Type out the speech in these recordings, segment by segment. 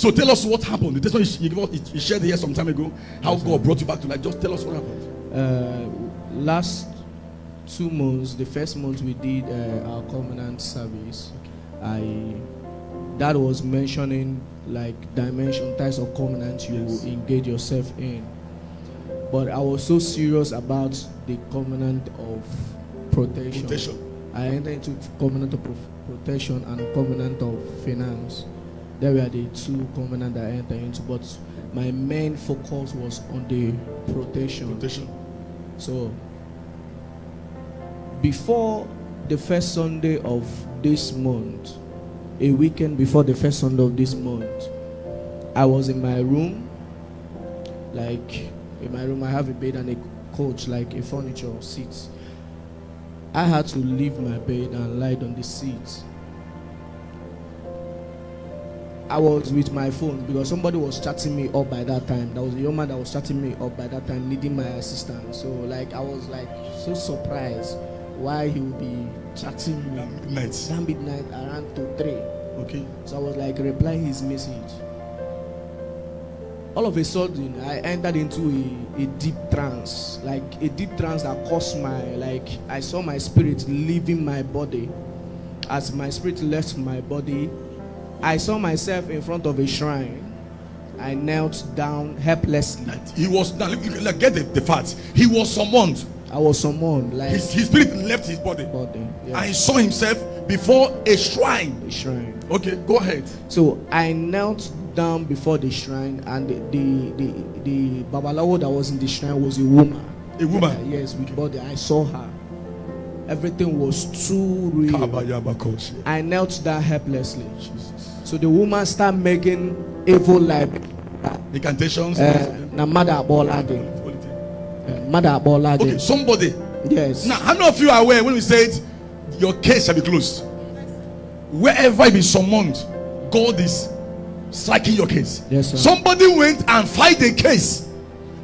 So tell us what happened. The testimony you shared here some time ago, how God brought you back to life. Just tell us what happened. Last 2 months, the first month we did our covenant service. That was mentioning like dimension types of covenant you engage yourself in. But I was so serious about the covenant of protection. I entered into covenant of protection and covenant of finance. There were the 2 covenants that I entered into, but my main focus was on the protection. So before the first Sunday of this month, a weekend before the first Sunday of this month, I was in my room. Like in my room I have a bed and a couch, like a furniture seats. I had to leave my bed and lie on the seat. I was with my phone because somebody was chatting me up by that time. There was a young man that was chatting me up by that time, needing my assistance. So like I was like so surprised why he would be chatting me that midnight around 2, 3. Okay. So I was like replying his message. All of a sudden I entered into a deep trance, like a deep trance that caused I saw my spirit leaving my body. As my spirit left my body, I saw myself in front of a shrine. I knelt down helplessly. He was, now get the facts. He was summoned. I was summoned. Like his spirit left his body. Yeah. I saw himself before a shrine. Okay, go ahead. So I knelt down before the shrine, and the babalawo that was in the shrine was a woman. A woman? Yes, with body. I saw her. Everything was too real. I knelt down helplessly. Jesus. So the woman started making evil like incantations. Okay, somebody. Yes. Now, how many of you are aware when we said your case shall be closed? Wherever you be summoned, God is striking your case. Yes, sir. Somebody went and filed a case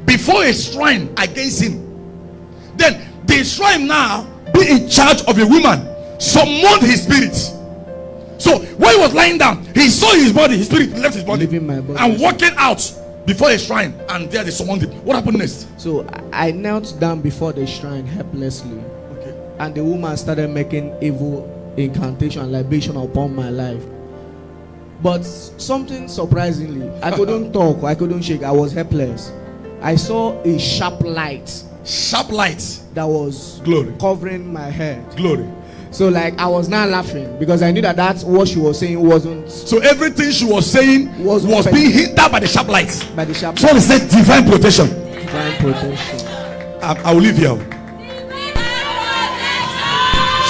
before a shrine against him. Then the shrine now be in charge of a woman, summoned his spirit. So when he was lying down, he saw his body, his spirit left his body, and walking out before a shrine, and there they summoned him. What happened next? So I knelt down before the shrine helplessly. Okay. And the woman started making evil incantation and libation upon my life. But something surprisingly, I couldn't talk, I couldn't shake, I was helpless. I saw a sharp light. Sharp light that was covering my head. Glory. So like I was not laughing because I knew that that's what she was saying wasn't. So everything she was saying was being hindered by the sharp light. By the sharp. So they said divine protection. Divine protection. I will leave here.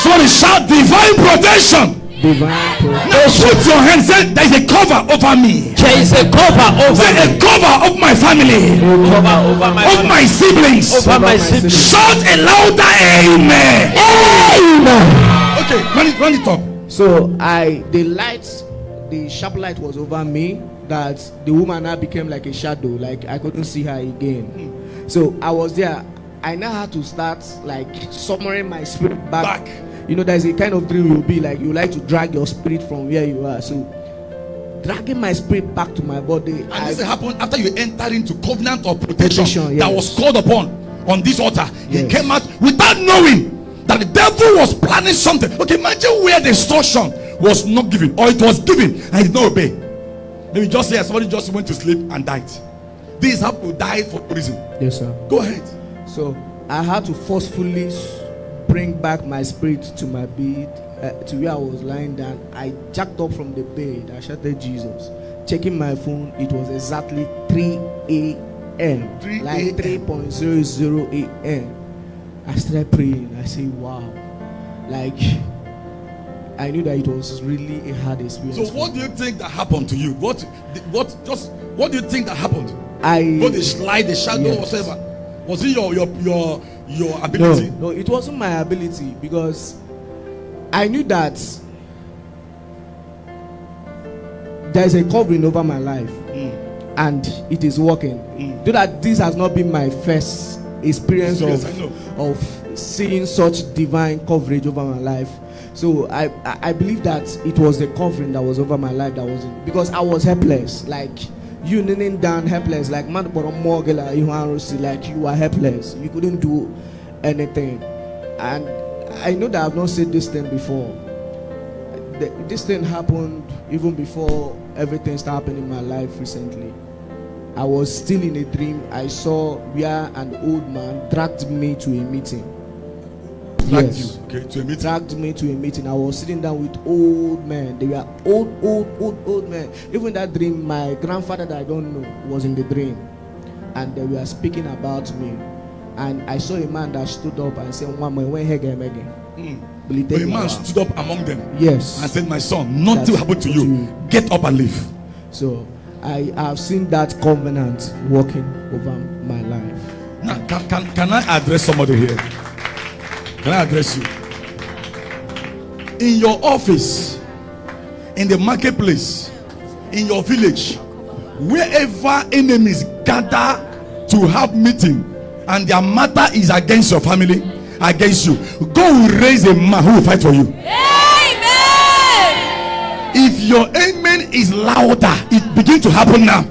So they shout divine protection. Divine protection. Now put your hands. Say there is a cover over me. There is a cover over me. A cover of my family. Cover over my of my siblings. Over my siblings. Shout a louder amen. Amen. Okay, run it up. So the sharp light was over me, that the woman now became like a shadow, like I couldn't see her again. So I was there. I now had to start like summoning my spirit back. You know, there's a kind of dream you'll be like, you like to drag your spirit from where you are. So dragging my spirit back to my body. And this happened after you entered into covenant of protection that was called upon on this altar. He came out without knowing that the devil was planning something. Okay, imagine where the instruction was not given, or it was given and he did not obey. Maybe just here somebody just went to sleep and died. These have to die for reason. Yes, sir. Go ahead. So I had to forcefully bring back my spirit to my bed, to where I was lying down. I jacked up from the bed. I shouted Jesus. Checking my phone, it was exactly 3 a.m. 3 like a.m. 3:00 a.m. I started praying. I said, wow. Like, I knew that it was really a hard experience. So what do you think that happened to you? What do you think that happened? What the slide, the shadow, whatever? Was it your ability? No, it wasn't my ability, because I knew that there is a covering over my life, and it is working. Though that this has not been my first experience of seeing such divine coverage over my life. So I believe that it was the covering that was over my life that wasn't, because I was helpless. Like you kneeling down helpless, like man like you were helpless. You couldn't do anything. And I know that I've not said this thing before. This thing happened even before everything started happening in my life recently. I was still in a dream. I saw where an old man dragged me to a meeting. Dragged Yes. you, okay, to a meeting. Dragged me to a meeting. I was sitting down with old men. They were old men. Even that dream, my grandfather that I don't know was in the dream, and they were speaking about me. And I saw a man that stood up and said, But a man stood up among them, yes, and said, "My son, nothing will happen to you. Get up and live." So I have seen that covenant working over my life. Now, can I address somebody here? Can I address you? In your office, in the marketplace, in your village, wherever enemies gather to have meeting and their matter is against your family, against you, God will raise a man who will fight for you. Amen. If your amen is louder, it begins to happen now.